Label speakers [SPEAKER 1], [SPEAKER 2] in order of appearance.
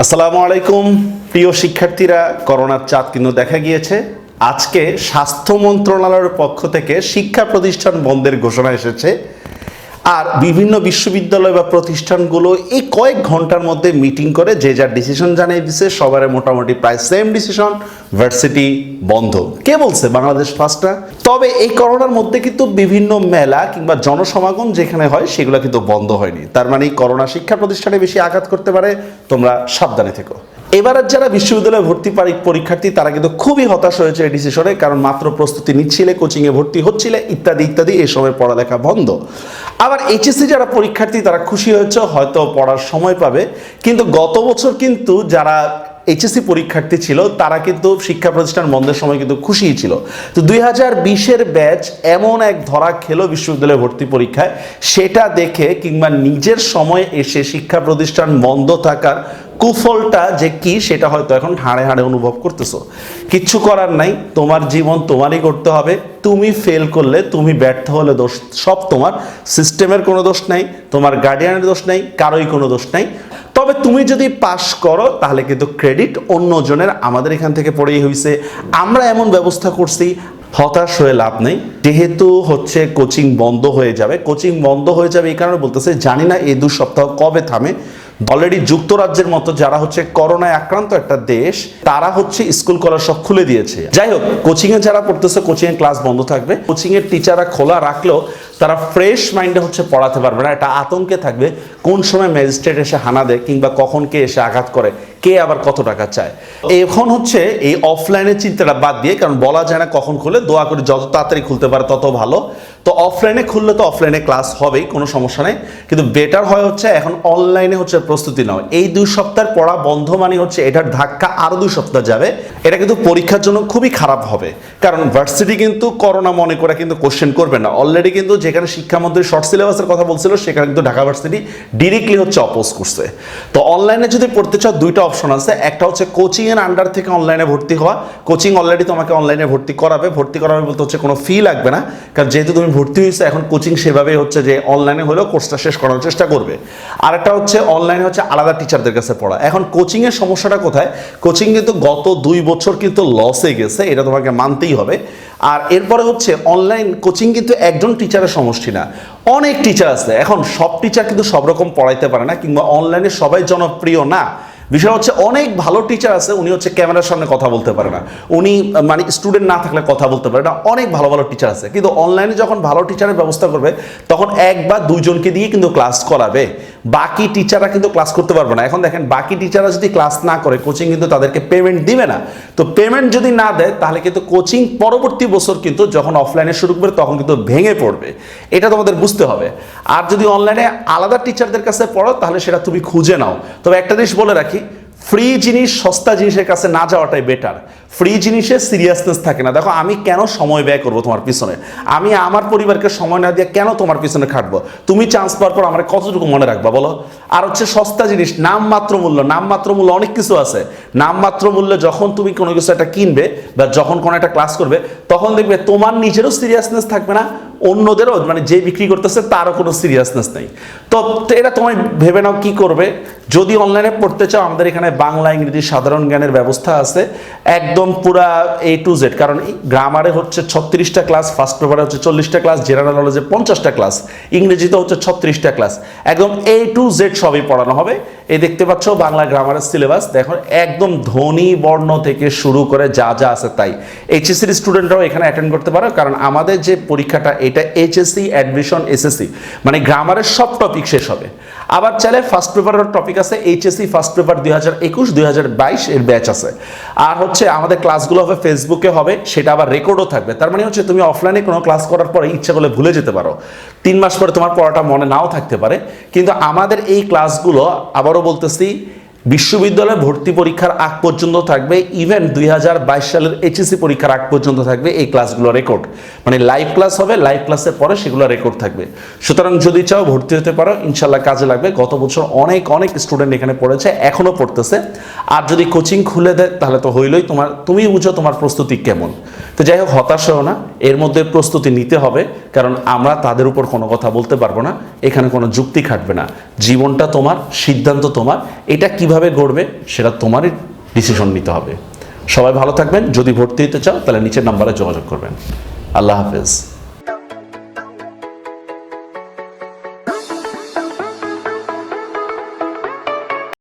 [SPEAKER 1] আসসালামু আলাইকুম প্রিয় শিক্ষার্থীরা, করোনার চাঁদ কিন্তু দেখা গিয়েছে। আজকে স্বাস্থ্য মন্ত্রণালয়ের পক্ষ থেকে শিক্ষা প্রতিষ্ঠান বন্ধের ঘোষণা এসেছে। আর বিভিন্ন বিশ্ববিদ্যালয় বা প্রতিষ্ঠানগুলো এই কয়েক ঘন্টার মধ্যে মিটিং করে যে যার ডিসিশন জানিয়ে দিচ্ছে। সবার মোটামুটি প্রায় সেম ডিসিশন, ভার্সিটি বন্ধ। কে বলছে? বাংলাদেশ ফার্স্ট না। তবে এই করোনার মধ্যে কিন্তু বিভিন্ন মেলা কিংবা জনসমাগম যেখানে হয় সেগুলো কিন্তু বন্ধ হয়নি। তার মানে করোনা শিক্ষা প্রতিষ্ঠানে বেশি আঘাত করতে পারে, তোমরা সাবধানে থেকো। এবারের যারা বিশ্ববিদ্যালয়ে ভর্তি পরীক্ষার্থী তারা কিন্তু খুবই হতাশ হয়েছে এই ডিসিশনে, কারণ মাত্র প্রস্তুতি নিচ্ছিলে, কোচিংয়ে ভর্তি হচ্ছিলে, ইত্যাদি ইত্যাদি। এই সময় পড়ালেখা বন্ধ। আবার এইচএসসি যারা পরীক্ষার্থী তারা খুশি হয়েছে, হয়তো পড়ার সময় পাবে। কিন্তু গত বছর কিন্তু যারা এইচএসসি পরীক্ষার্থী ছিল তারা কিন্তু শিক্ষা প্রতিষ্ঠান বন্ধের সময় কিন্তু খুশিই ছিল। তো 2020-এর ব্যাচ এমন এক ধরা খেলো বিশ্ববিদ্যালয়ে ভর্তি পরীক্ষায়, সেটা দেখে কিংবা নিজের সময় এসে শিক্ষা প্রতিষ্ঠান বন্ধ থাকার কুফলটা যে কি সেটা হয়তো এখন হাড়ে হাড়ে অনুভব করতেছো। কিচ্ছু করার নাই, তোমার জীবন তোমারই করতে হবে। তুমি ফেল করলে, তুমি ব্যর্থ হলে দোষ সব তোমার। সিস্টেমের কোনো দোষ নাই, তোমার গার্ডিয়ানের দোষ নাই, কারোই কোনো দোষ নাই। তবে তুমি যদি পাশ করো তাহলে কিন্তু ক্রেডিট অন্যজনের, আমাদের এখান থেকে পড়েই হয়েছে। আমরা এমন ব্যবস্থা করছি, হতাশ হয়ে লাভ নেই। যেহেতু হচ্ছে কোচিং বন্ধ হয়ে যাবে, কোচিং বন্ধ হয়ে যাবে এই কারণে বলতেছে, জানি না এই 2 সপ্তাহ কবে থামে। অলরেডি যুক্তরাজ্যের মতো যারা হচ্ছে করোনায় আক্রান্ত একটা দেশ, তারা হচ্ছে স্কুল কলেজ সব খুলে দিয়েছে। যাই হোক, কোচিংয়ে যারা পড়তেছে কোচিংয়ে ক্লাস বন্ধ থাকবে। কোচিংয়ের টিচাররা খোলা রাখলেও তারা ফ্রেশ মাইন্ডে হচ্ছে পড়াতে পারবে না। এটা আতঙ্কে থাকবে কোন সময় ম্যাজিস্ট্রেট এসে হানা দেয় কিংবা কখন কে এসে আঘাত করে, কে আবার কত টাকা চায়। এখন হচ্ছে এই অফলাইনের চিন্তাটা বাদ দিয়ে, কারণ বলা যায় না কখন খুলে, দোয়া করে যত তাড়াতাড়ি খুলতে পারে তত ভালো। তো অফলাইনে খুললে তো অফলাইনে ক্লাস হবেই, কোনো সমস্যা নেই। কিন্তু বেটার হয় হচ্ছে এখন অনলাইনে হচ্ছে প্রস্তুতি নাও। এই 2 সপ্তাহের পড়া বন্ধ মানে হচ্ছে এটার ধাক্কা আরো 2 সপ্তাহ যাবে। এটা কিন্তু পরীক্ষার জন্য খুবই খারাপ হবে, কারণ ভার্সিটি কিন্তু করোনা মনে করে কিন্তু কোশ্চেন করবে না। অলরেডি কিন্তু যেখানে শিক্ষামন্ত্রী শর্ট সিলেবাসের কথা বলছিল সেখানে কিন্তু ঢাকা ভার্সিটি ডিরেক্টলি হচ্ছে অপোজ করছে। তো অনলাইনে যদি পড়তে চাও 2টা অপশন আছে। একটা হচ্ছে কোচিং এর আন্ডার থেকে অনলাইনে ভর্তি হওয়া। কোচিং অলরেডি তোমাকে অনলাইনে ভর্তি করাবে বলতে হচ্ছে কোনো ফি লাগবে না, কারণ যেহেতু তুমি ভর্তি হয়েছে এখন কোচিং সেভাবেই হচ্ছে যে অনলাইনে হলেও কোর্সটা শেষ করার চেষ্টা করবে। আরেকটা হচ্ছে অনলাইনে হচ্ছে আলাদা টিচারদের কাছে পড়া। এখন কোচিং এর সমস্যাটা কোথায়? কোচিং কিন্তু গত 2 বছর কিন্তু লসে গেছে, এটা তোমাকে মানতেই হবে। আর এরপরে হচ্ছে অনলাইন কোচিং কিন্তু একজন টিচারের সমষ্টি না, অনেক টিচার আছে। এখন সব টিচার কিন্তু সব রকম পড়াইতে পারে না, কিংবা অনলাইনে সবাই জনপ্রিয় না। বিষয় হচ্ছে অনেক ভালো টিচার আছে, উনি হচ্ছে ক্যামেরার সামনে কথা বলতে পারে না, উনি মানে স্টুডেন্ট না থাকলে কথা বলতে পারে না। অনেক ভালো ভালো টিচার আছে, কিন্তু অনলাইনে যখন ভালো টিচারের ব্যবস্থা করবে তখন 1 বা 2 জনকে দিয়ে কিন্তু ক্লাস করাবে, বাকি টিচাররা কিন্তু ক্লাস করতে পারবে না। এখন দেখেন, বাকি টিচাররা যদি ক্লাস না করে কোচিং কিন্তু তাদেরকে পেমেন্ট দিবে না। তো পেমেন্ট যদি না দেয় তাহলে কিন্তু কোচিং পরবর্তী বছর কিন্তু যখন অফলাইনে শুরু করবে তখন কিন্তু ভেঙে পড়বে। এটা তোমাদের বুঝতে হবে। আর যদি অনলাইনে আলাদা টিচারদের কাছে পড়ো তাহলে সেটা তুমি খুঁজে নাও। তবে একটা জিনিস বলে রাখি, ফ্রি জিনিস সস্তা জিনিসের কাছে না যাওয়াটাই বেটার। ফ্রি জিনিসের সিরিয়াসনেস থাকে না। দেখো, আমি কেন সময় ব্যয় করবো তোমার পিছনে? আমি আমার পরিবারকে সময় না দিয়ে কেন তোমার পিছনে খাটবো? তুমি চান্স পাওয়ার পর আমার কতটুকু মনে রাখবা বলো? আর হচ্ছে সস্তা জিনিস, নামমাত্র মূল্য। নামমাত্র মূল্য অনেক কিছু আছে। নামমাত্র মূল্যে যখন তুমি কোনো কিছু একটা কিনবে বা যখন কোনো একটা ক্লাস করবে তখন দেখবে তোমার নিজেরও সিরিয়াসনেস থাকবে না, অন্যদেরও, মানে যে বিক্রি করতেছে তারও কোনো সিরিয়াসনেস নেই। তো এটা তোমার ভেবে নাও কি করবে। যদি অনলাইনে পড়তে চাও, আমাদের এখানে বাংলা, ইংরেজি, সাধারণ জ্ঞানের ব্যবস্থা আছে একদম পুরা A to Z। কারণ গ্রামারে হচ্ছে 36টা ক্লাস, ফার্স্ট পেপারে হচ্ছে 40টা ক্লাস, জেনারেল নলেজে 50টা ক্লাস, ইংরেজিতে হচ্ছে 36টা ক্লাস, একদম A to Z সবই পড়ানো হবে। এই দেখতে পাচ্ছ বাংলা গ্রামারের সিলেবাস, দেখো একদম ধ্বনি বর্ণ থেকে শুরু করে যা যা আছে তাই। এইচএসসির স্টুডেন্টরাও এখানে অ্যাটেন্ড করতে পারো, কারণ আমাদের যে পরীক্ষাটা এটা এইচএসসি অ্যাডমিশন এসএসসি, মানে গ্রামারের সব টপিক শেষ হবে। আবার চাইলে ফার্স্ট পেপারের টপিক আছে, এইচএসসি ফার্স্ট পেপার 2021-2022 এর ব্যাচ আছে। আর হচ্ছে আমাদের ক্লাসগুলো হবে ফেসবুকে হবে, সেটা আবার রেকর্ডও থাকবে। তার মানে হচ্ছে তুমি অফলাইনে কোনো ক্লাস করার পরে ইচ্ছা করলে ভুলে যেতে পারো, 3 মাস পরে তোমার পড়াটা মনে নাও থাকতে পারে। কিন্তু আমাদের এই ক্লাসগুলো আবারও বলতেছি, বিশ্ববিদ্যালয়ে ভর্তি পরীক্ষার আগ পর্যন্ত থাকবে, ইভেন 2022 সালের এইচএসসি পরীক্ষার আগ পর্যন্ত থাকবে এই ক্লাসগুলো রেকর্ড, মানে লাইভ ক্লাস হবে, লাইভ ক্লাসের পরে সেগুলো রেকর্ড থাকবে। সুতরাং যদি চাও ভর্তি হতে পারো, ইনশাল্লাহ কাজে লাগবে। গত বছর অনেক অনেক স্টুডেন্ট এখানে পড়েছে, এখনো পড়তেছে। আর যদি কোচিং খুলে দেয় তাহলে তো হইলই, তুমি বুঝো তোমার প্রস্তুতি কেমন। তো যাই হোক, হতাশ হও না, এর মধ্যে প্রস্তুতি নিতে হবে, কারণ আমরা তাদের উপর কোনো কথা বলতে পারবো না, এখানে কোনো যুক্তি খাটবে না। জীবনটা তোমার, সিদ্ধান্ত তোমার। এটা কিভাবে কিভাবে গড়বে সেটা তোমারই ডিসিশন নিতে হবে। সবাই ভালো থাকবেন। যদি ভর্তি হতে চাও তাহলে নিচের নাম্বারে যোগাযোগ করবেন। আল্লাহ হাফেজ।